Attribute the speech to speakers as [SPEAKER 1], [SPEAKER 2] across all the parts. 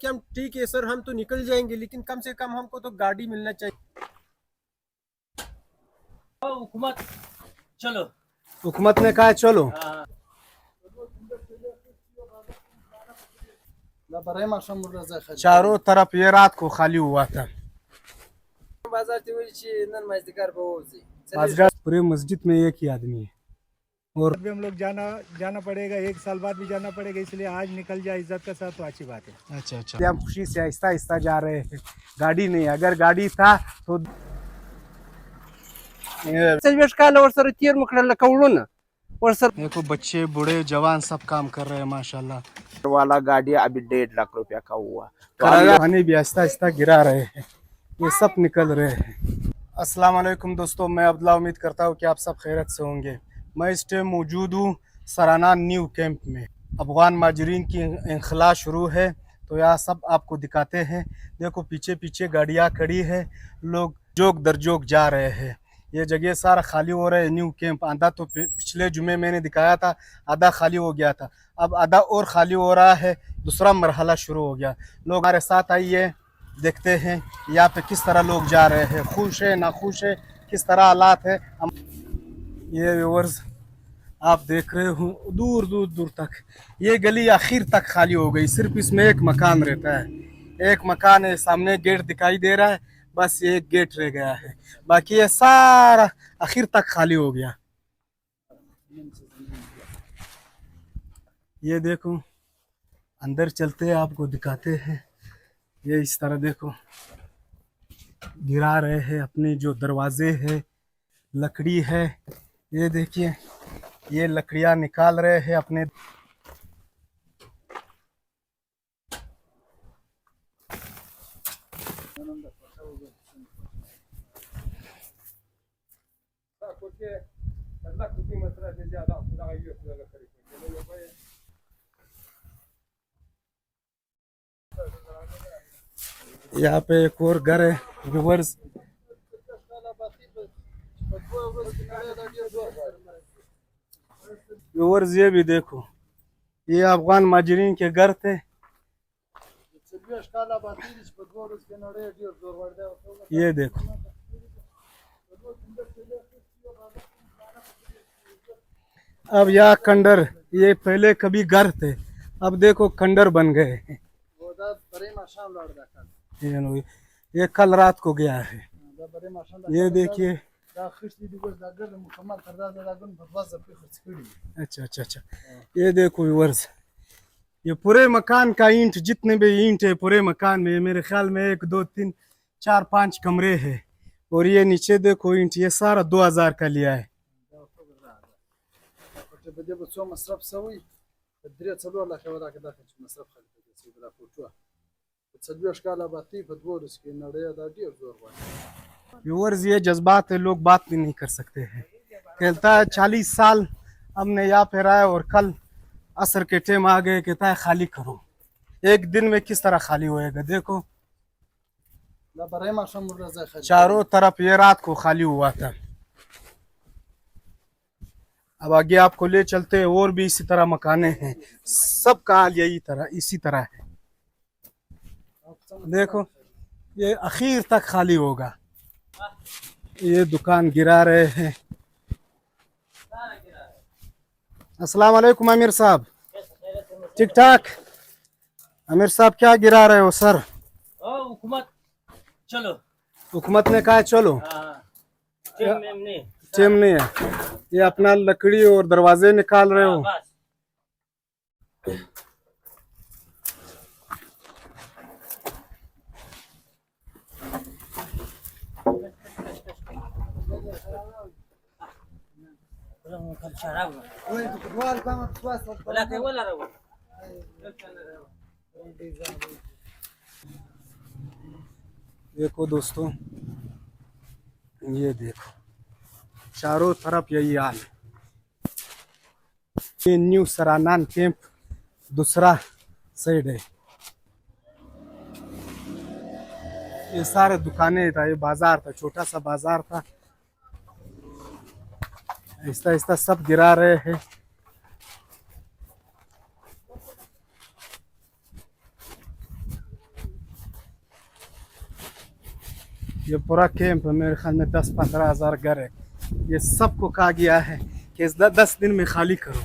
[SPEAKER 1] कि हम ठीक है सर हम तो निकल जाएंगे, लेकिन कम से कम हमको तो गाड़ी मिलना चाहिए।
[SPEAKER 2] हुकूमत चलो।
[SPEAKER 1] हुकूमत ने कहा चलो।
[SPEAKER 2] हाँ।
[SPEAKER 1] चारों तरफ ये रात को खाली हुआ था। पूरे मस्जिद में एक ही आदमी है। और
[SPEAKER 3] भी हम लोग जाना पड़ेगा, 1 साल बाद भी जाना पड़ेगा, इसलिए आज निकल जाए इज्जत के साथ तो अच्छी बात है।
[SPEAKER 1] अच्छा हम खुशी से आहिस्ता आहिस्ता जा रहे हैं। गाड़ी नहीं, अगर गाड़ी था तो देखो बच्चे बूढ़े जवान सब काम कर रहे हैं माशाल्लाह।
[SPEAKER 4] वाला गाड़ी अभी 1.5 लाख रुपया का हुआ।
[SPEAKER 1] पानी भी आहिस्ता आहिस्ता गिरा रहे हैं, ये सब निकल रहे हैं। अस्सलाम वालेकुम दोस्तों, मैं अब्दुल्ला, उम्मीद करता हूँ कि आप सब खैरियत से होंगे। मैं इस टाइम मौजूद हूँ सराना न्यू कैंप में। अफगान माजरीन की इंखला शुरू है, तो यहाँ सब आपको दिखाते हैं। देखो पीछे पीछे गाड़ियाँ खड़ी है, लोग जोक दर जोक जा रहे हैं। ये जगह सारा खाली हो रहा है। न्यू कैंप आधा तो पिछले जुमे मैंने दिखाया था, आधा खाली हो गया था, अब आधा और खाली हो रहा है, दूसरा मरहला शुरू हो गया। लोग हमारे साथ आइए, देखते हैं यहाँ पे किस तरह लोग जा रहे हैं, खुश है नाखुश है, किस तरह हालात है। ये व्यूअर्स आप देख रहे हो दूर दूर दूर तक ये गली आखिर तक खाली हो गई, सिर्फ इसमें एक मकान रहता है। एक मकान है, सामने गेट दिखाई दे रहा है, बस ये एक गेट रह गया है, बाकी ये सारा आखिर तक खाली हो गया। ये देखो अंदर चलते हैं, आपको दिखाते हैं। ये इस तरह देखो गिरा रहे हैं अपने जो दरवाजे है, लकड़ी है, ये देखिए ये लकड़ियां निकाल रहे हैं अपने। यहाँ पे एक और घर है व्यूअर्स। व्यूअर्स ये भी देखो, ये अफगान माजरीन के घर थे। ये देखो अब यहाँ खंडर, ये पहले कभी घर थे, अब देखो खंडर बन गए। ये कल रात को गया है। ये देखिए अच्छा ये देखो व्यूअर्स, ये पूरे मकान का ईंट, जितने भी ईंट है पूरे मकान में, मेरे ख्याल में 1 2 3 4 5 कमरे हैं। और ये नीचे देखो ईंट, ये सारा 2000 का लिया है। व्यूअर्स ये जज्बात है, लोग बात भी नहीं कर सकते हैं। कहता है 40 साल हमने यहाँ पे रहा है और कल असर के टाइम आ गए, कहता है खाली करो। एक दिन में किस तरह खाली होएगा, देखो चारों तरफ ये रात को खाली हुआ था। अब आगे आपको ले चलते हैं, और भी इसी तरह मकाने हैं, सबका हाल यही तरह इसी तरह है। देखो ये आखिर तक खाली होगा। ये दुकान गिरा रहे हैं। अस्सलाम वालेकुम आमिर साहब, ठीक ठाक। आमिर साहब क्या गिरा रहे हो सर?
[SPEAKER 2] हुकूमत चलो।
[SPEAKER 1] हुकूमत ने कहा चलो।
[SPEAKER 2] हाँ।
[SPEAKER 1] चिमनी है, ये अपना लकड़ी और दरवाजे निकाल रहे हो।
[SPEAKER 2] बस।
[SPEAKER 1] देखो दोस्तों, ये देखो चारों तरफ यही हाल है। ये न्यू सराना कैंप दूसरा साइड है। ये सारे दुकानें था, ये बाजार था, छोटा सा बाजार था। आहिस्ता आहिस्ता सब गिरा रहे हैं। ये पूरा कैंप मेरे ख्याल में 10-15 हज़ार घर है। ये सबको कहा गया है कि इस 10 दिन में खाली करो।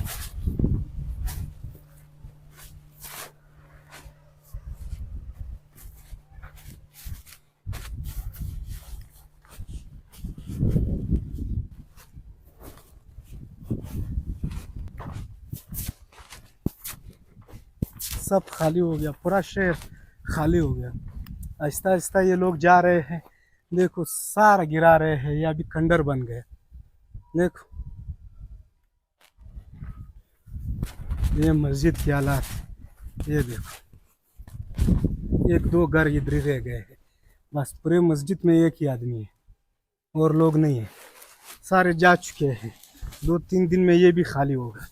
[SPEAKER 1] सब खाली हो गया, पूरा शहर खाली हो गया। आहिस्ता आहिस्ता ये लोग जा रहे हैं। देखो सारा गिरा रहे हैं, ये अभी खंडर बन गए। देखो ये मस्जिद की हालात, ये देखो 1-2 घर इधर ही रह गए हैं बस। पूरे मस्जिद में एक ही आदमी है और लोग नहीं है, सारे जा चुके हैं। 2-3 दिन में ये भी खाली होगा।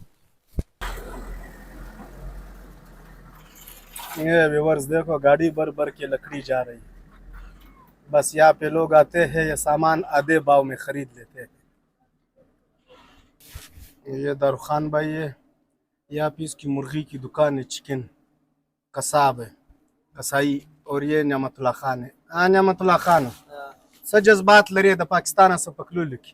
[SPEAKER 1] ये व्यूअर्स देखो गाड़ी भर भर के लकड़ी जा रही है। बस यहाँ पे लोग आते हैं, ये सामान आधे भाव में खरीद लेते हैं। ये दारुखान भाई है, यहाँ पे इसकी मुर्गी की दुकान है, चिकन कसाब है, कसाई। और ये न्यामतुल्लाह खान है। हाँ न्यामतुल्लाह खान सो जज्बात लरे द पाकिस्तान से पकलू लिखी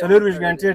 [SPEAKER 1] 24 घंटे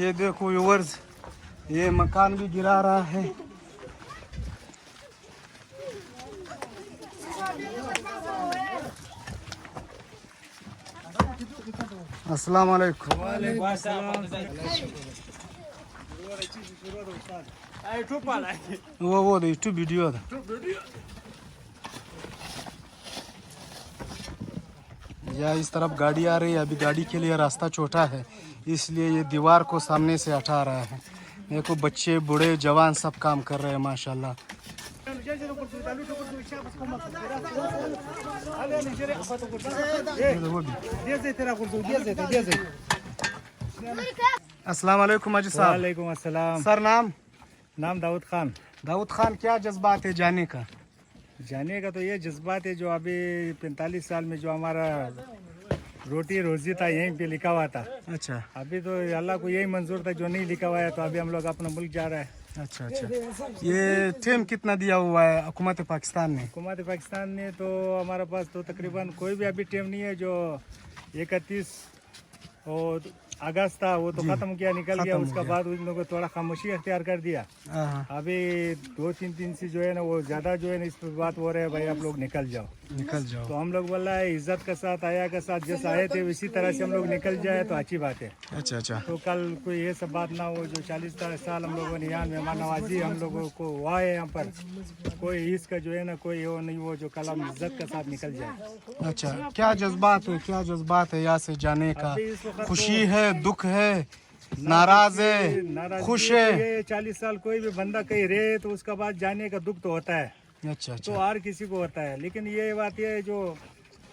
[SPEAKER 1] ये देखो व्यूअर्स ये मकान भी गिरा रहा है। अस्सलाम वालेकुम। वो दे टू वीडियो था। या इस तरफ गाड़ी आ रही है, अभी गाड़ी के लिए रास्ता छोटा है इसलिए ये दीवार को सामने से हटा रहा है। देखो बच्चे बूढ़े जवान सब काम कर रहे हैं माशाल्लाह। अस्सलाम वालेकुम अजी साहब।
[SPEAKER 3] वालेकुम अस्सलाम।
[SPEAKER 1] सर
[SPEAKER 3] नाम दाऊद खान।
[SPEAKER 1] दाऊद खान, क्या जज्बात है जाने का?
[SPEAKER 3] जाने का तो ये जज्बात है जो अभी 45 साल में जो हमारा रोटी रोजी था यहीं पे लिखा हुआ था।
[SPEAKER 1] अच्छा
[SPEAKER 3] अभी तो अल्लाह को यही मंजूर था जो नहीं लिखा हुआ है, तो अभी हम लोग अपना मुल्क जा रहे हैं।
[SPEAKER 1] अच्छा अच्छा, ये टेम कितना दिया हुआ है हुकूमत पाकिस्तान ने?
[SPEAKER 3] हुकूमत पाकिस्तान ने तो हमारे पास तो तकरीबन कोई भी अभी टेम नहीं है। जो 31 और अगस्त था वो तो खत्म किया, निकल गया। उसका बाद उन लोगों को थोड़ा खामोशी अख्तियार कर दिया। अभी 2-3 दिन से जो है ना वो ज्यादा जो है ना इस पर बात हो रहा है भाई आप लोग निकल जाओ। तो हम लोग बोल रहा है इज्जत के साथ आया के साथ जैसे आए थे उसी तरह से हम लोग निकल जाए तो अच्छी बात है।
[SPEAKER 1] अच्छा अच्छा,
[SPEAKER 3] तो कल कोई ये सब बात ना हो। जो 40 साल हम लोगों ने यहाँ मेहमान नवाजी हम लोगों को हुआ है यहाँ पर, कोई इसका जो है ना कोई वो नहीं हो जो कल हम इज्जत के साथ निकल जाए।
[SPEAKER 1] अच्छा, क्या जज्बात है, क्या जज्बात है यहाँ से जाने का? खुशी है, दुख है, नाराज है, खुश है?
[SPEAKER 3] ये 40 साल कोई भी बंदा कहीं रहे तो उसका बाद जाने का दुख तो होता है।
[SPEAKER 1] अच्छा अच्छा,
[SPEAKER 3] तो हर किसी को होता है, लेकिन ये बात ये है जो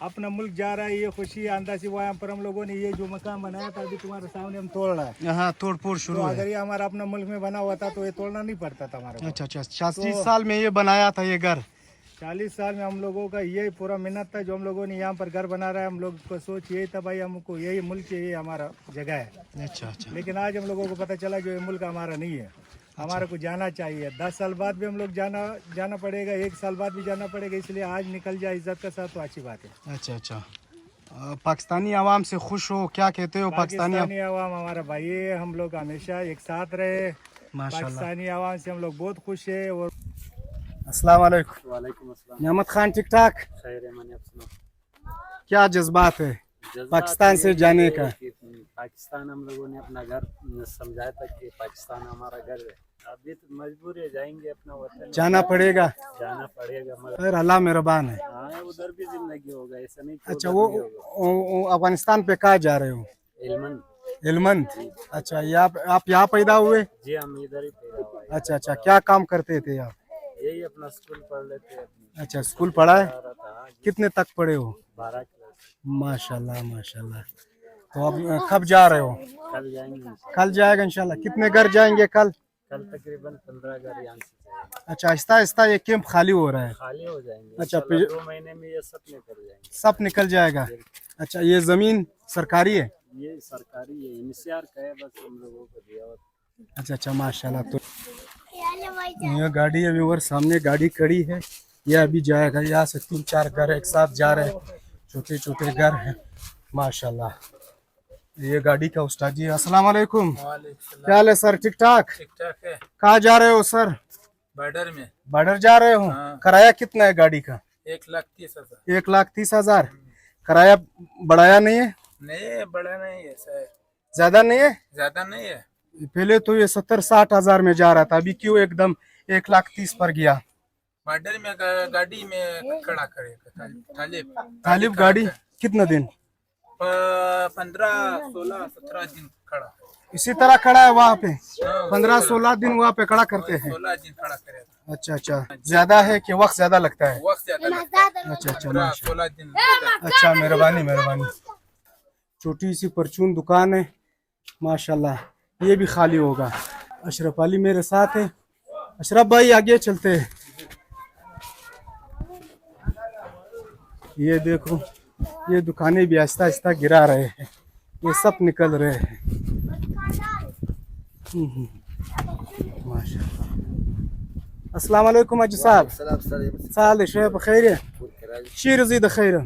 [SPEAKER 3] अपना मुल्क जा रहा है ये खुशी अंदाजी हुआ। यहाँ पर हम लोगों ने ये जो मकान बनाया था अभी तुम्हारे सामने हम तोड़ रहा है।
[SPEAKER 1] यहाँ तोड़ फोड़ शुरू
[SPEAKER 3] तो
[SPEAKER 1] है।
[SPEAKER 3] अगर ये हमारा अपना मुल्क में बना हुआ था तो ये तोड़ना नहीं पड़ता था हमारा।
[SPEAKER 1] अच्छा अच्छा, 40 साल में ये बनाया था ये घर?
[SPEAKER 3] 40 साल में हम लोगों का ये पूरा मेहनत था जो हम लोगों ने यहाँ पर घर बना रहा है। हम लोग को सोच यही था भाई हमको यही मुल्क ये हमारा जगह है।
[SPEAKER 1] अच्छा अच्छा,
[SPEAKER 3] लेकिन आज हम लोगों को पता चला जो ये मुल्क हमारा नहीं है, हमारे को जाना चाहिए। 10 साल बाद भी हम लोग जाना पड़ेगा, 1 साल बाद भी जाना पड़ेगा, इसलिए आज निकल जाए इज्जत के साथ तो अच्छी बात है।
[SPEAKER 1] अच्छा अच्छा, पाकिस्तानी आवाम से खुश हो, क्या कहते हो?
[SPEAKER 3] पाकिस्तानी आवाम हमारा भाई है, हम लोग हमेशा एक साथ रहे।
[SPEAKER 1] माशाल्लाह,
[SPEAKER 3] पाकिस्तानी आवाम से हम लोग बहुत खुश है। और
[SPEAKER 1] अस्सलाम वालेकुम।
[SPEAKER 5] वालेकुम अस्सलाम।
[SPEAKER 1] नियामत खान ठीक ठाक?
[SPEAKER 5] खैर है, मैंने आप सुना।
[SPEAKER 1] क्या जज्बात है पाकिस्तान से जाने का?
[SPEAKER 5] पाकिस्तान हम लोगों ने अपना घर समझाया था कि पाकिस्तान हमारा घर है। अभी तो मजबूर है, जाएंगे अपना वतन,
[SPEAKER 1] जाना पड़ेगा
[SPEAKER 5] मगर
[SPEAKER 1] फिर अल्लाह मेहरबान है।
[SPEAKER 5] हाँ उधर भी जिंदगी होगा, ऐसा नहीं कि
[SPEAKER 1] अच्छा,
[SPEAKER 5] उधर नहीं होगा।
[SPEAKER 1] वो अफगानिस्तान पे कहाँ जा रहे हो?
[SPEAKER 5] हेलमंद।
[SPEAKER 1] हेलमंद। अच्छा, ये आप यहाँ पैदा हुए?
[SPEAKER 5] जी हम इधर ही पैदा हुआ है।
[SPEAKER 1] अच्छा अच्छा, क्या काम करते थे आप?
[SPEAKER 5] यही अपना स्कूल पढ़ लेते हैं अपनी।
[SPEAKER 1] अच्छा, स्कूल पढ़ा है?
[SPEAKER 5] रहा था
[SPEAKER 1] कितने तक पढ़े हो?
[SPEAKER 5] 12 क्लास।
[SPEAKER 1] माशाल्लाह माशाल्लाह। तो अब कब जा रहे हो?
[SPEAKER 5] कल जाएंगे।
[SPEAKER 1] कल जाएगा इंशाल्लाह। कितने घर जाएंगे कल?
[SPEAKER 5] कल तकरीबन 15 घर यहाँ से जाएंगे।
[SPEAKER 1] अच्छा, आहिस्ता आहिस्ता ये कैंप खाली हो रहा है?
[SPEAKER 5] खाली हो जाएंगे
[SPEAKER 1] अच्छा,
[SPEAKER 5] इंशाल्लाह 2 महीने में ये सब निकल जाएंगे।
[SPEAKER 1] सब निकल जाएगा। अच्छा, ये जमीन सरकारी है?
[SPEAKER 5] ये सरकारी है, एनसीआर का है, बस हम लोगों को दिया हुआ।
[SPEAKER 1] अच्छा अच्छा, माशाल्लाह। तो ये गाड़ी अभी और सामने गाड़ी खड़ी है, ये अभी जाएगा। यहाँ से 3-4 घर एक साथ जा रहे हैं, छोटे छोटे घर हैं माशाल्लाह। ये गाड़ी का उस्ताद जी। अस्सलाम वालेकुम। क्या हाल है सर? ठीक ठाक?
[SPEAKER 6] ठीक ठाक है।
[SPEAKER 1] कहाँ जा रहे हो सर?
[SPEAKER 6] बॉर्डर में।
[SPEAKER 1] बॉर्डर जा रहे हो?
[SPEAKER 6] हाँ।
[SPEAKER 1] किराया कितना है गाड़ी का?
[SPEAKER 6] 1,30,000।
[SPEAKER 1] 1,30,000 किराया बढ़ाया नहीं है?
[SPEAKER 6] नहीं, बड़ा नहीं है सर,
[SPEAKER 1] ज्यादा नहीं है?
[SPEAKER 6] ज्यादा नहीं है।
[SPEAKER 1] पहले तो ये 70-60 हजार में जा रहा था, अभी क्यों एकदम 1,30,000 पर गया?
[SPEAKER 6] बॉर्डर में गाड़ी में खड़ा करेगा तालिब।
[SPEAKER 1] तालिब गाड़ी कितना दिन?
[SPEAKER 6] 15, 16, 17 दिन खड़ा है।
[SPEAKER 1] इसी तरह खड़ा है वहाँ पे? 15-16 दिन वहाँ पे खड़ा करते हैं?
[SPEAKER 6] 16 दिन खड़ा करेगा।
[SPEAKER 1] अच्छा अच्छा, ज्यादा है कि वक्त ज्यादा लगता है?
[SPEAKER 6] वक्त ज्यादा लगता है।
[SPEAKER 1] अच्छा अच्छा
[SPEAKER 6] 16 दिन लगता है।
[SPEAKER 1] अच्छा, मेहरबानी मेहरबानी। छोटी सी परचून दुकान है माशाल्लाह, ये भी खाली होगा। अशरफ अली मेरे साथ है। अशरफ भाई आगे चलते हैं। ये देखो, ये दुकानें भी आहिस्ता आहिस्ता गिरा रहे हैं, ये सब निकल रहे हैं। माशाल्लाह। अस्सलाम वालेकुम अजी साहब। साल शोय बखैर है? शीर ज़ी दखैर।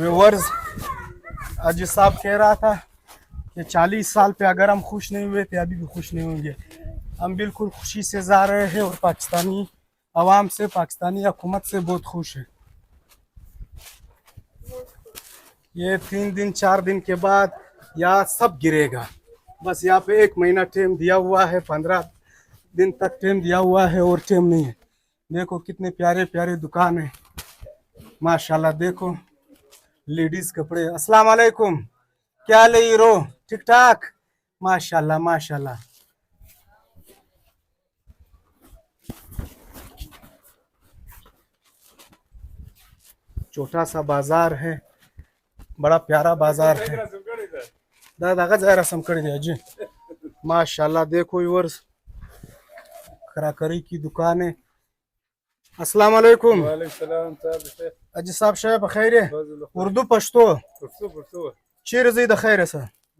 [SPEAKER 1] व्यूअर्स, हाजी साहब कह रहा था कि 40 साल पे अगर हम खुश नहीं हुए थे, अभी भी खुश नहीं होंगे। हम बिल्कुल खुशी से जा रहे हैं और पाकिस्तानी अवाम से, पाकिस्तानी हुकूमत से बहुत खुश है। ये 3 दिन 4 दिन के बाद यहाँ सब गिरेगा। बस यहाँ पे 1 महीना टाइम दिया हुआ है, 15 दिन तक टाइम दिया हुआ है और टाइम नहीं है। देखो कितने प्यारे प्यारे दुकान है माशाल्लाह। देखो लेडीज कपड़े। अस्सलाम वालेकुम, क्या हाल है हीरो? ठीक ठाक? माशाल्लाह माशाल्लाह। छोटा सा बाजार है, बड़ा प्यारा बाजार है। दादा जरा समकड़ दिया जी माशाल्लाह। देखो व्यूअर्स, कराकरी की दुकान है। अस्सलाम वालेकुम। अजी साहब शय बखैर है? उर्दू पश्तो चेर ज़ी द खैर है सर?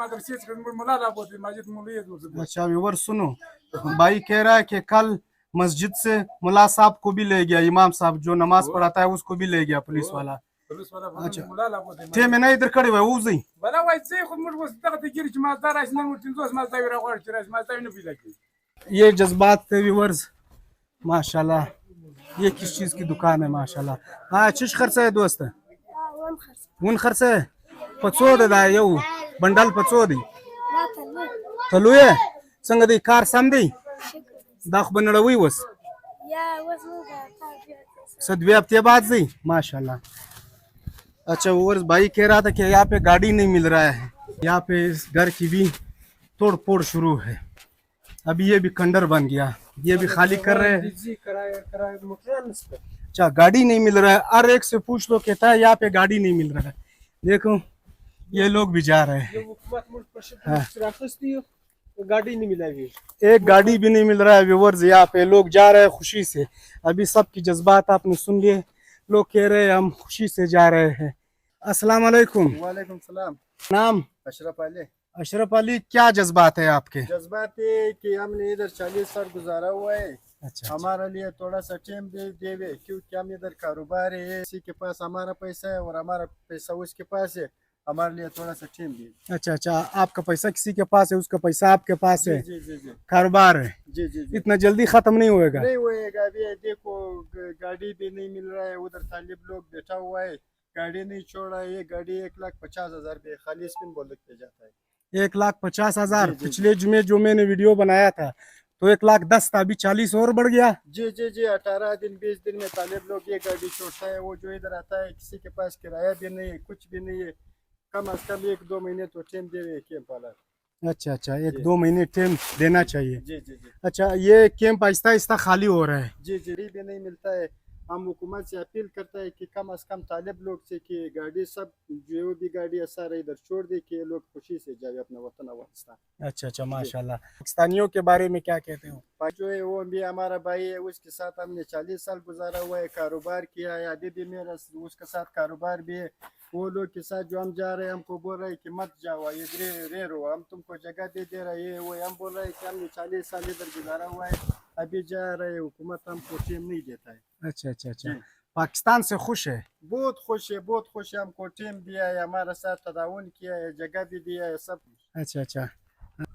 [SPEAKER 7] मदरसे से मुला लागो थे मस्जिद मुली दूसरे।
[SPEAKER 1] अच्छा व्यूअर सुनो, भाई कह रहा है कि कल मस्जिद से मुला साहब को भी ले गया, इमाम साहब जो नमाज पढ़ाता है उसको भी ले गया पुलिस वाला।
[SPEAKER 7] पुलिस वाला
[SPEAKER 1] अच्छा
[SPEAKER 7] मुला लागो थे
[SPEAKER 1] थे में नहीं इधर खड़े हुए उजी
[SPEAKER 7] बड़ा वाइस से खुद मुझ को तक गिर के माजदार ऐसे नहीं मुझे दोस्त माजदार विरा और चिरा माजदार ने भी लगी।
[SPEAKER 1] ये जज्बात थे व्यूअर्स माशाल्लाह। ये किस चीज की दुकान है माशाल्लाह? हाँ चिश खर्चा है दोस्त? वन खर्चा है पचो दा यू बंडल पचो दी तलु है संग दी कार सम दी दाख बनड़वी वस सदवे हफ्ते बाद जी माशाल्लाह। अच्छा व्यूअर्स, भाई कह रहा था कि यहाँ पे गाड़ी नहीं मिल रहा है, यहाँ पे इस घर की भी तोड़ फोड़ शुरू है। अभी ये भी खंडर बन गया, ये भी खाली कर रहे हैं। अच्छा, गाड़ी नहीं मिल रहा है। हर एक से पूछ लो, कहता है यहाँ पे गाड़ी नहीं मिल रहा है। देखो ये लोग भी जा रहे हैं। हाँ।
[SPEAKER 8] गाड़ी नहीं मिला अभी।
[SPEAKER 1] एक गाड़ी भी नहीं मिल रहा है व्यूअर्स। यहाँ पे लोग जा रहे हैं खुशी से। अभी सबकी जज्बात आपने सुन लिए। लोग कह रहे हैं हम खुशी से जा रहे हैं। अस्सलाम वालेकुम।
[SPEAKER 9] वालेकुम सलाम।
[SPEAKER 1] नाम?
[SPEAKER 9] अशरफ अली।
[SPEAKER 1] अशरफ अली, क्या जज्बात है आपके?
[SPEAKER 9] जज्बात ये कि हमने इधर 40 साल गुजारा हुआ है।
[SPEAKER 1] अच्छा,
[SPEAKER 9] हमारे लिए थोड़ा सा टाइम दे देवे, क्योंकि हम इधर कारोबार है, किसी के पास हमारा पैसा है और हमारा पैसा उसके पास है। हमारे लिए थोड़ा सा टाइम दे।
[SPEAKER 1] अच्छा अच्छा, आपका पैसा किसी के पास है, उसका पैसा आपके पास है।
[SPEAKER 9] जी जी जी
[SPEAKER 1] कारोबार है।
[SPEAKER 9] जी जी जी।
[SPEAKER 1] इतना जल्दी खत्म नहीं होएगा।
[SPEAKER 9] नहीं होएगा। अभी देखो गाड़ी भी नहीं मिल रहा है, उधर तालिब लोग बैठा हुआ है, गाड़ी नहीं छोड़ा है। ये गाड़ी 1,50,000 पे खाली स्पिन बॉल पे जाता है।
[SPEAKER 1] 1,50,000।
[SPEAKER 9] जी, जी,
[SPEAKER 1] पिछले जुमे जो मैंने वीडियो बनाया था तो 1,10,000 था, अभी 40 और बढ़ गया।
[SPEAKER 9] जी जी जी। 18 दिन 20 दिन में तालिब लोग ये गाड़ी छोड़ता है। वो जो इधर आता है किसी के पास किराया भी नहीं है, कुछ भी नहीं है। कम अज कम 1-2 महीने तो टाइम दे कैंप वाला।
[SPEAKER 1] अच्छा अच्छा, 1-2 महीने टाइम देना चाहिए।
[SPEAKER 9] जी जी जी
[SPEAKER 1] अच्छा, ये कैंप आहिस्ता आहिस्ता खाली हो रहा है।
[SPEAKER 9] जी जी। भी नहीं मिलता है। हम हुकूमत से अपील करता है कि कम अज कम तालिब लोग से कि गाड़ी सब जो भी गाड़ी सारा इधर छोड़ दे कि ये लोग खुशी से जाए अपना वतन अफगानिस्तान।
[SPEAKER 1] अच्छा अच्छा, माशाल्लाह। पाकिस्तानियों के बारे में क्या कहते हो?
[SPEAKER 9] जो है वो भी हमारा भाई है, उसके साथ हमने 40 साल गुजारा हुआ है, कारोबार किया है। अभी भी मेरा उसके साथ कारोबार भी है। वो लोग के साथ जो हम जा रहे हैं हमको बोल रहे हैं कि मत जाओ, इधर रह रहो, हम तुमको जगह दे रहे हैं। वो हम बोल रहे हैं कि हमने 40 साल इधर गुजारा हुआ है, अभी जा रहे हैं, हुकूमत हमको टाइम नहीं देता है।
[SPEAKER 1] अच्छा अच्छा अच्छा, पाकिस्तान से खुश है?
[SPEAKER 9] बहुत खुश है, बहुत खुश है। हमको टाइम दिया है, हमारे साथ तदाउन किया है, जगह भी दिया है, सब।
[SPEAKER 1] अच्छा अच्छा।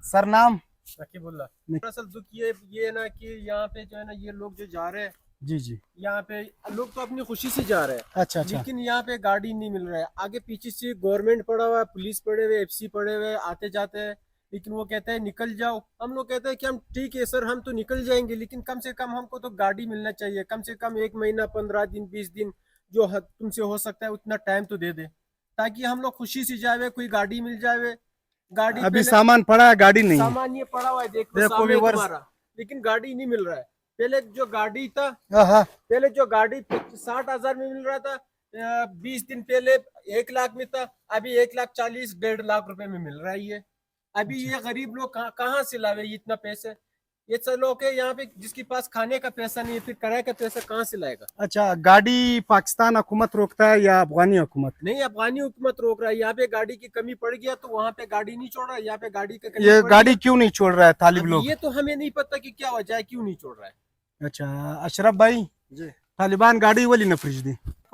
[SPEAKER 1] सर नाम?
[SPEAKER 8] रकीबुल्लाह। दरअसल दुख ये है ना कि यहाँ पे जो है ना ये लोग जो जा रहे हैं,
[SPEAKER 1] जी जी,
[SPEAKER 8] यहाँ पे लोग तो अपनी खुशी से जा रहे हैं।
[SPEAKER 1] अच्छा अच्छा।
[SPEAKER 8] लेकिन यहाँ पे गाड़ी नहीं मिल रहा है। आगे पीछे से गवर्नमेंट पड़ा हुआ है, पुलिस पड़े हुए, FC पड़े हुए, आते जाते हैं। लेकिन वो कहते हैं निकल जाओ। हम लोग कहते हैं कि हम ठीक है सर, हम तो निकल जाएंगे, लेकिन कम से कम हमको तो गाड़ी मिलना चाहिए। कम से कम 1 महीना, 15 दिन, 20 दिन जो तुमसे हो सकता है उतना टाइम तो दे दे, ताकि हम लोग खुशी से जावे, कोई गाड़ी मिल जावे। गाड़ी
[SPEAKER 1] अभी सामान पड़ा है, गाड़ी नहीं है।
[SPEAKER 8] सामान ये पड़ा हुआ है, देखो
[SPEAKER 1] देखो
[SPEAKER 8] सामने
[SPEAKER 1] व्यूअर्स।
[SPEAKER 8] तुम्हारा, लेकिन गाड़ी नहीं मिल रहा है। पहले जो गाड़ी था,
[SPEAKER 1] हाँ,
[SPEAKER 8] पहले जो गाड़ी 60,000 में मिल रहा था, 20 दिन पहले 1 लाख में था, अभी 1,40,000 1.5 लाख रुपए में मिल रहा है ये। अभी ये गरीब लोग कहाँ से लावे ये इतना पैसे? ये सब लोग है यहाँ पे जिसके पास खाने का पैसा नहीं है, फिर किराए का पैसा कहाँ से लाएगा?
[SPEAKER 1] अच्छा, गाड़ी पाकिस्तान हुकूमत रोकता है या अफगानी हुकूमत?
[SPEAKER 8] नहीं, अफगानी हुकूमत रोक रहा है। यहाँ पे गाड़ी की कमी पड़ गया तो वहाँ पे गाड़ी नहीं छोड़ रहा है, यहाँ पे गाड़ी की कमी
[SPEAKER 1] ये
[SPEAKER 8] पड़
[SPEAKER 1] गाड़ी
[SPEAKER 8] गया।
[SPEAKER 1] क्यों नहीं छोड़ रहा है तालिब
[SPEAKER 8] अब
[SPEAKER 1] लोग?
[SPEAKER 8] ये तो हमें नहीं पता कि क्या वजह है, क्यों नहीं छोड़ रहा है।
[SPEAKER 1] अच्छा, अशरफ भाई
[SPEAKER 9] जी।
[SPEAKER 1] तालिबान गाड़ी वाली न फ्रिजदी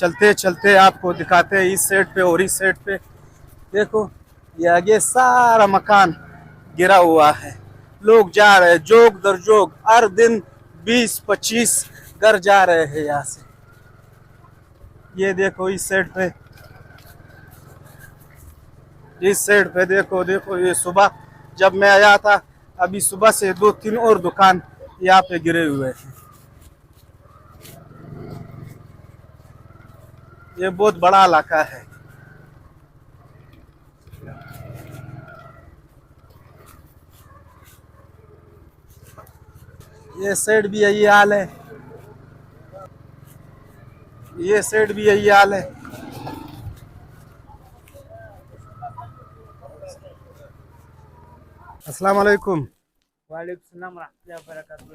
[SPEAKER 1] चलते चलते आपको दिखाते हैं इस साइड पे और इस साइड पे। देखो ये आगे सारा मकान गिरा हुआ है, लोग जा रहे हैं जोग दर जोग, हर दिन 20-25 घर जा रहे हैं यहाँ से। ये देखो इस साइड पे, इस साइड पे देखो देखो, ये सुबह जब मैं आया था, अभी सुबह से 2-3 और दुकान यहाँ पे गिरे हुए हैं। ये बहुत बड़ा इलाका है। ये साइड भी यही हाल है, ये साइड भी यही हाल है। अस्सलाम वालेकुम।
[SPEAKER 4] वालेकुम सलाम रहमतुल्लाहि व बरकातहू।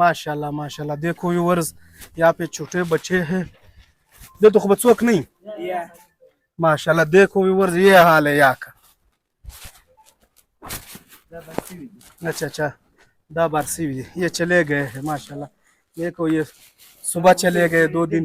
[SPEAKER 1] माशाल्लाह माशाल्लाह देखो व्यूअर्स यहाँ पे छोटे बच्चे हैं ये तो बच्चों नहीं
[SPEAKER 4] या
[SPEAKER 1] माशाल्लाह देखो व्यूअर्स ये हाल है यहाँ का अच्छा अच्छा दा बारसी भी ये चले गए हैं माशाल्लाह देखो ये सुबह चले गए 2 दिन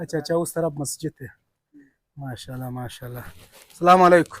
[SPEAKER 1] अच्छा अच्छा उस तरफ मस्जिद है माशाल्लाह माशाल्लाह अस्सलाम वालेकुम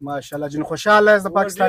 [SPEAKER 1] माशाल्लाह जिन खुशहाल है पाकिस्तान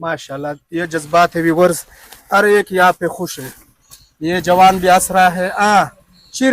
[SPEAKER 1] माशाल्लाह ये जज्बात है व्यूअर्स हर एक यहाँ पे खुश है ये जवान भी हंस रहा है चीर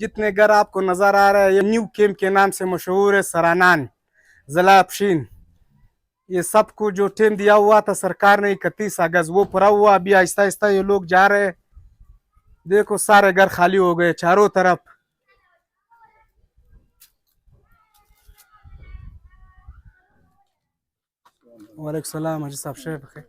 [SPEAKER 1] जितने घर आपको नजर आ रहा है ये न्यू कैंप के नाम से मशहूर है सरानान जिला पशीन ये सबको जो टीम दिया हुआ था सरकार ने 31 अगस्त वो पूरा हुआ अभी आहिस्ता आहिस्ता ये लोग जा रहे हैं देखो सारे घर खाली हो गए चारों तरफ वालेकुम सलाम हाजी साहब शेख बखैर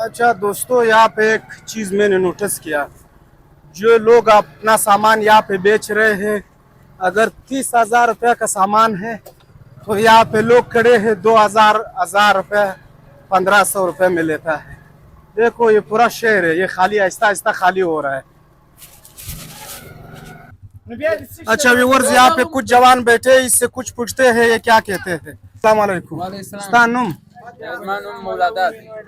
[SPEAKER 1] अच्छा दोस्तों यहाँ पे एक चीज़ मैंने नोटिस किया जो लोग अपना सामान यहाँ पे बेच रहे हैं अगर 30,000 रुपये का सामान है तो यहाँ पे लोग खड़े हैं 2,000 रुपये 1,500 रुपये में लेता है देखो ये पूरा शहर है ये खाली आहिस्ता आहिस्ता खाली हो रहा है अच्छा व्यूअर्स यहाँ पे कुछ जवान बैठे इससे कुछ पूछते हैं ये क्या कहते हैं अस्सलाम वालेकुम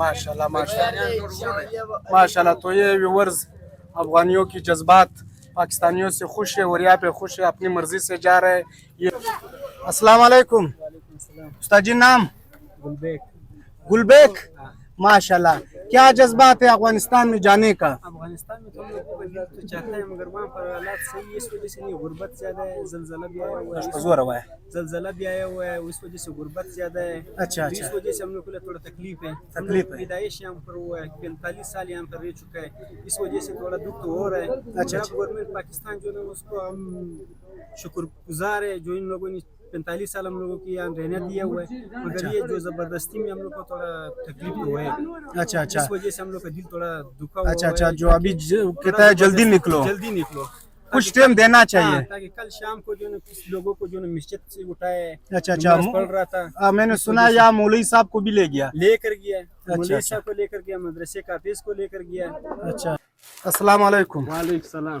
[SPEAKER 1] माशाल्लाह माशाल्लाह तो ये व्यूअर्स अफगानियों की जज्बात पाकिस्तानियों से खुश है और यहाँ पे खुश है अपनी मर्जी से जा रहे हैं ये अस्सलाम वालेकुम उस्ताद जी नाम गुलबेक माशाल्लाह क्या जज्बात है अफगानिस्तान में जाने का?
[SPEAKER 4] अफगानिस्तान में तो हम लोग तो चाहते हैं मगर वहाँ पर हालात सही है इस वजह से नहीं गुर्बत ज़्यादा है जलजला भी आया हुआ है जलजला भी आया हुआ है उस वजह से गुर्बत ज़्यादा है
[SPEAKER 1] अच्छा
[SPEAKER 4] इस वजह से हम लोग को थोड़ा तकलीफ है पैदाइश यहाँ पर हुआ है 45 साल यहाँ पर रह चुका है इस वजह से थोड़ा दुख तो हो रहा है अच्छा गवर्नमेंट पाकिस्तान जो है उसको हम शुक्रगुजार है जो इन लोगों ने 45 साल हम लोगों की यहाँ रहने दिया हुआ है मगर ये जो जबरदस्ती में हम लोग को थोड़ा तकलीफ हुआ है
[SPEAKER 1] अच्छा अच्छा
[SPEAKER 4] इस वजह से हम लोग का दिल थोड़ा दुखा हुआ
[SPEAKER 1] अच्छा अच्छा जो अभी कहता है जल्दी निकलो कुछ टाइम देना चाहिए
[SPEAKER 4] ताकि कल शाम को जो कुछ लोगों को जो मस्जिद से उठाए
[SPEAKER 1] अच्छा अच्छा
[SPEAKER 4] पढ़ रहा था
[SPEAKER 1] मैंने सुना या मौलवी साहब को भी लेकर गया
[SPEAKER 4] मौलवी साहब को लेकर गया मदरसे का हाफिज को लेकर गया
[SPEAKER 1] अच्छा अस्सलाम वालेकुम
[SPEAKER 3] वालेकुम सलाम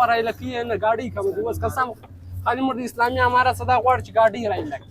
[SPEAKER 5] खराई लकी है ना गाड़ी कम है बस कसम खाली मुर्द इस्लामी हमारा सदा वार्ड की गाड़ी राई लकी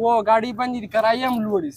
[SPEAKER 5] वो गाड़ी बंदी कराई हम लोडिस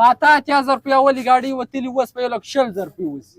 [SPEAKER 5] पता 1000 रुपया वाली गाड़ी वतीली वस पे लक 10000 रुपया वस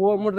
[SPEAKER 5] वो मुर्द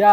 [SPEAKER 5] या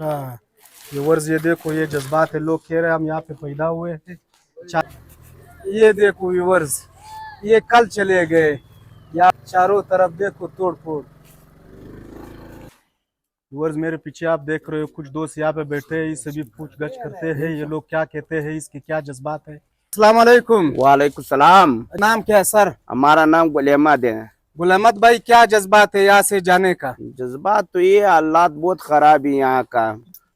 [SPEAKER 1] हाँ ये वर्ष ये देखो ये जज्बात है लोग कह रहे हैं हम यहाँ पे पैदा हुए हैं ये देखो ये वर्ष ये कल चले गए यहाँ चारों तरफ देखो तोड़ फोड़ वर्ष मेरे पीछे आप देख रहे हो कुछ दोस्त यहाँ पे बैठे हैं ये सभी पूछ गछ करते हैं ये लोग क्या कहते हैं इसके क्या जज्बात है अस्सलाम वालेकुम
[SPEAKER 10] वालेकुम सलाम।
[SPEAKER 1] नाम क्या है सर
[SPEAKER 10] हमारा नाम गुल अहमद है।
[SPEAKER 1] गुल अहमद भाई क्या जज्बात है यहाँ से जाने का
[SPEAKER 10] जज्बात तो ये हालात बहुत खराब है यहाँ का।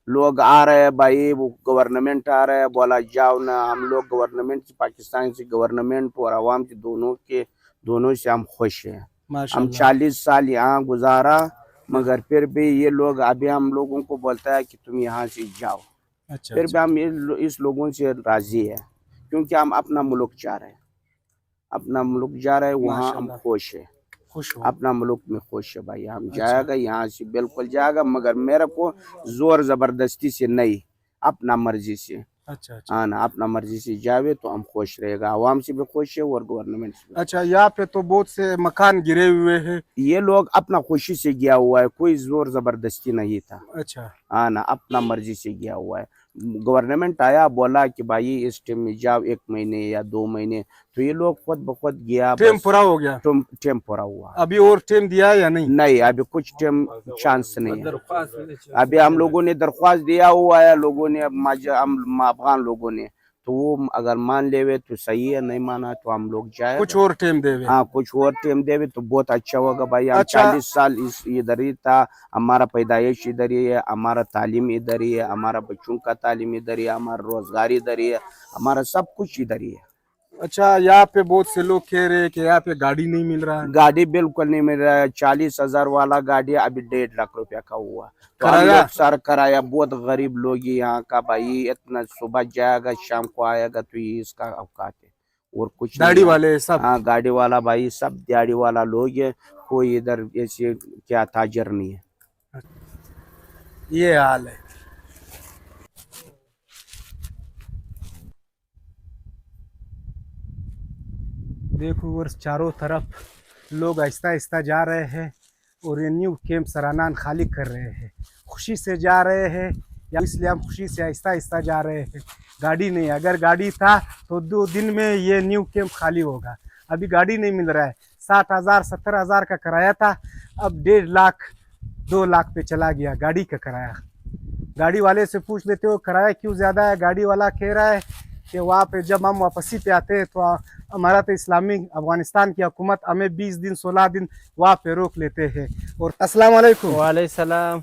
[SPEAKER 10] लोग आ रहे हैं भाई वो गवर्नमेंट आ रहा है बोला जाओ ना हम लोग गवर्नमेंट पाकिस्तान से गवर्नमेंट और आवाम से दोनों से हम खुश हैं। हम 40 साल यहाँ गुजारा मगर फिर भी ये लोग अभी हम लोगों को बोलता है कि तुम यहाँ से जाओ।
[SPEAKER 1] अच्छा
[SPEAKER 10] फिर भी हम इस लोगों से राजी है क्योंकि हम अपना मुल्क जा रहे हैं अपना मुल्क जा रहे हैं वहाँ हम खुश है
[SPEAKER 1] खुश हो
[SPEAKER 10] अपना मुल्क में खुश है भाई हम जाएगा यहाँ से बिल्कुल जाएगा मगर मेरे को जोर जबरदस्ती से नहीं अपना मर्जी से
[SPEAKER 1] अच्छा
[SPEAKER 10] हाँ ना अपना मर्जी से जावे तो हम खुश रहेगा आवाम से भी खुश है और गवर्नमेंट से भी।
[SPEAKER 1] अच्छा यहाँ पे तो बहुत से मकान गिरे हुए हैं
[SPEAKER 10] ये लोग अपना खुशी से गया हुआ है कोई जोर जबरदस्ती नहीं था
[SPEAKER 1] अच्छा
[SPEAKER 10] हाँ ना अपना मर्जी से गया हुआ है। गवर्नमेंट आया बोला कि भाई इस टीम में जाओ 1 महीने या 2 महीने तो ये लोग खुद ब खुद गया
[SPEAKER 1] टेम पूरा हो गया
[SPEAKER 10] टेम पूरा हुआ
[SPEAKER 1] अभी और टेम दिया या नहीं
[SPEAKER 10] नहीं अभी कुछ टेम चांस नहीं है। अभी हम लोगों ने दरख्वास्त दिया हुआ है लोगों ने हम अफगान लोगों ने तो वो अगर मान लेवे तो सही है नहीं माना तो हम लोग जाए
[SPEAKER 1] कुछ और टेम देवे
[SPEAKER 10] हाँ कुछ और टेम देवे तो बहुत अच्छा होगा भाई हम
[SPEAKER 1] अच्छा।
[SPEAKER 10] 40 साल इधर ही था हमारा पैदाइश इधर ही है हमारा तालीम इधर ही है हमारा बच्चों का तालीम इधर ही है हमारा रोजगार इधर ही है हमारा सब कुछ इधर ही है।
[SPEAKER 1] अच्छा यहाँ पे बहुत से लोग कह रहे हैं कि यहाँ पे गाड़ी नहीं मिल रहा है
[SPEAKER 10] गाड़ी बिल्कुल नहीं मिल रहा है 40,000 वाला गाड़ी अभी 1.5 लाख रुपया का हुआ तो हम
[SPEAKER 1] कराया?
[SPEAKER 10] लोग सर कराया बहुत गरीब लोग हैं यहाँ का भाई इतना सुबह जाएगा शाम को आएगा तो ये इसका औकात है और कुछ नहीं
[SPEAKER 1] दाढ़ी
[SPEAKER 10] है।
[SPEAKER 1] वाले सब
[SPEAKER 10] हाँ गाड़ी वाला भाई सब दिहाड़ी वाला लोग है कोई इधर ऐसे क्या ताजर नहीं है।
[SPEAKER 1] ये हाल है देखो और चारों तरफ लोग आहिस्ता आहिस्ता जा रहे हैं और ये न्यू कैंप सरानान खाली कर रहे हैं खुशी से जा रहे हैं या इसलिए हम खुशी से आहिस्ता आहिस्ता जा रहे हैं गाड़ी नहीं अगर गाड़ी था तो 2 दिन में ये न्यू कैंप खाली होगा अभी गाड़ी नहीं मिल रहा है 60,000 70,000 का किराया था अब 1.5 लाख 2 लाख पे चला गया गाड़ी का किराया गाड़ी वाले से पूछ लेते हो किराया क्यों ज़्यादा है गाड़ी वाला कह रहा है कि वहाँ पे जब हम वापसी पे आते हैं तो हमारा तो इस्लामी अफगानिस्तान की हुकूमत हमें 20 दिन 16 दिन वहाँ पे रोक लेते हैं और अस्सलाम वालेकुम
[SPEAKER 8] वाले सलाम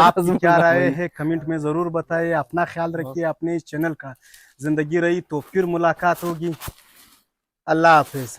[SPEAKER 1] आप क्या राय है कमेंट में जरूर बताइए अपना ख्याल रखिए अपने इस चैनल का जिंदगी रही तो फिर मुलाकात होगी अल्लाह हाफिज।